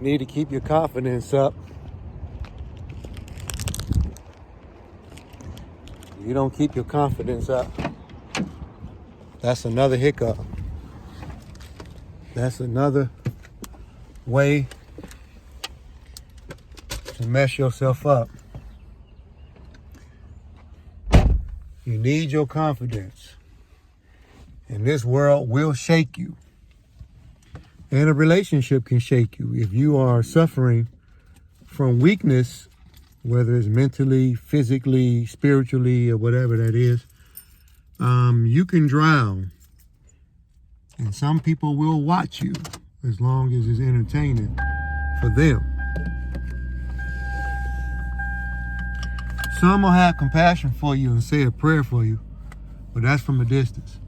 You need to keep your confidence up. You don't keep your confidence up, that's another hiccup. That's another way to mess yourself up. You need your confidence. And this world will shake you. And a relationship can shake you. If you are suffering from weakness, whether it's mentally, physically, spiritually, or whatever that is, you can drown. And some people will watch you as long as it's entertaining for them. Some will have compassion for you and say a prayer for you, but that's from a distance.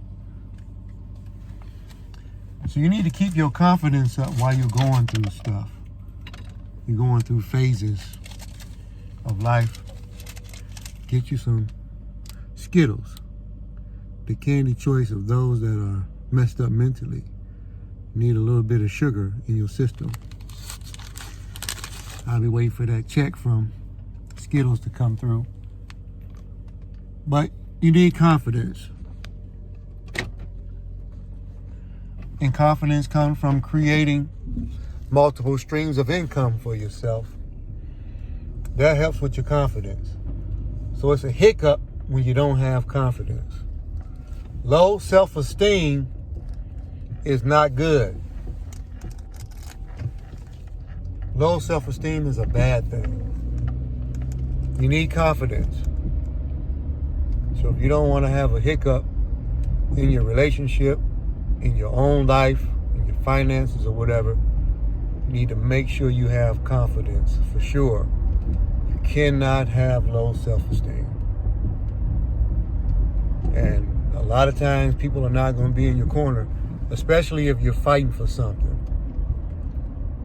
So you need to keep your confidence up while you're going through stuff. You're going through phases of life. Get you some Skittles, the candy choice of those that are messed up mentally. You need a little bit of sugar in your system. I'll be waiting for that check from Skittles to come through. But you need confidence. And confidence comes from creating multiple streams of income for yourself. That helps with your confidence. So it's a hiccup when you don't have confidence. Low self-esteem is not good. Low self-esteem is a bad thing. You need confidence. So if you don't want to have a hiccup in your relationship, in your own life, in your finances or whatever, you need to make sure you have confidence for sure. You cannot have low self-esteem. And a lot of times people are not going to be in your corner, especially if you're fighting for something.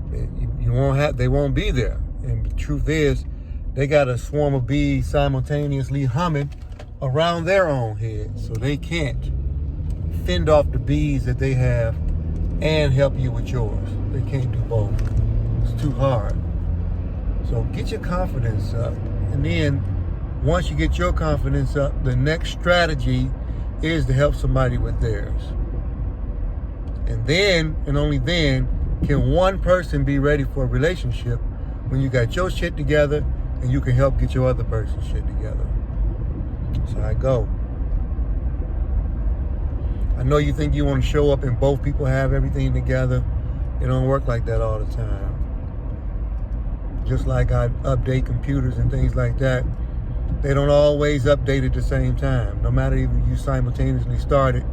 They won't be there. And the truth is, they got a swarm of bees simultaneously humming around their own head, so they can't fend off the bees that they have and help you with yours. They can't do both. It's too hard. So get your confidence up. And then once you get your confidence up, the next strategy is to help somebody with theirs. And then, and only then, can one person be ready for a relationship when you got your shit together and you can help get your other person's shit together. That's how I go. I know you think you want to show up and both people have everything together. It don't work like that all the time. Just like I update computers and things like that, they don't always update at the same time. No matter if you simultaneously start it,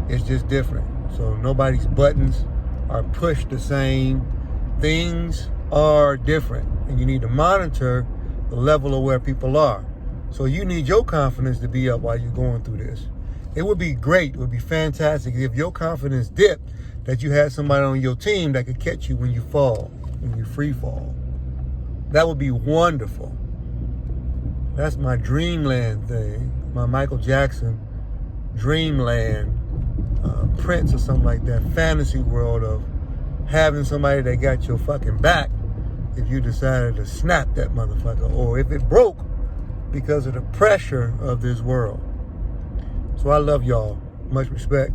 it's just different. So nobody's buttons are pushed the same. Things are different. And you need to monitor the level of where people are. So you need your confidence to be up while you're going through this. It would be great, it would be fantastic if your confidence dipped, that you had somebody on your team that could catch you when you fall, when you free fall. That would be wonderful. That's my dreamland thing, my Michael Jackson dreamland, Prince or something like that, fantasy world of having somebody that got your fucking back if you decided to snap that motherfucker, or if it broke because of the pressure of this world. So I love y'all. Much respect.